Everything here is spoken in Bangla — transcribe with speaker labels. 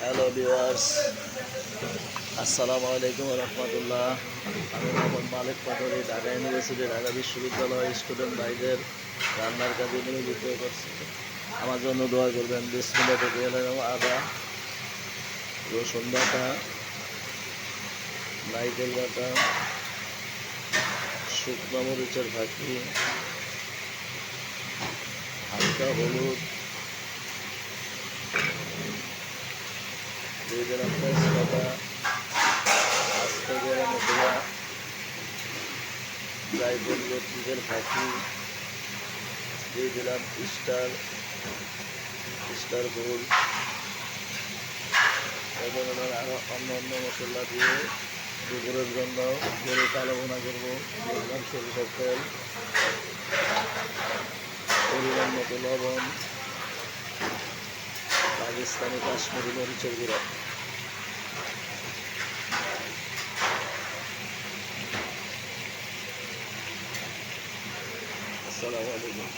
Speaker 1: হ্যালো ভিউয়ার্স, আসসালামু আলাইকুম রহমতুল্লাহ। আমি মোহাম্মদ মালিক পাটোয়ারি, ঢাকা ইউনিভার্সিটি, ঢাকা বিশ্ববিদ্যালয় স্টুডেন্ট ভাইদের রান্নার কাজে নিয়োজিত করছি। আমার জন্য দোয়া করবেন। বিসমিল্লাহ থেকে এলাম আদা, রসুন বাটা, নারকেল বাটা, শুকনো মরিচের ফাঁকি, হালকা হলুদ, দিয়ে দিলাম তেজপাতা, আস্তে গরম মশলা, জায়ফল গোত্রীদের ফাঁকি, দিয়ে দিলাম স্টার ফুল, এ ধরনের আরও অন্য অন্য মশলা দিয়ে দুপুরের জন্য গরু কালো ভুনা করবো। দিলাম সরিষার তেল, পরিমাণ মতো লবণ, পাকিস্তানি কাশ্মীরি মরিচের গুঁড়া। আসসালামু আলাইকুম।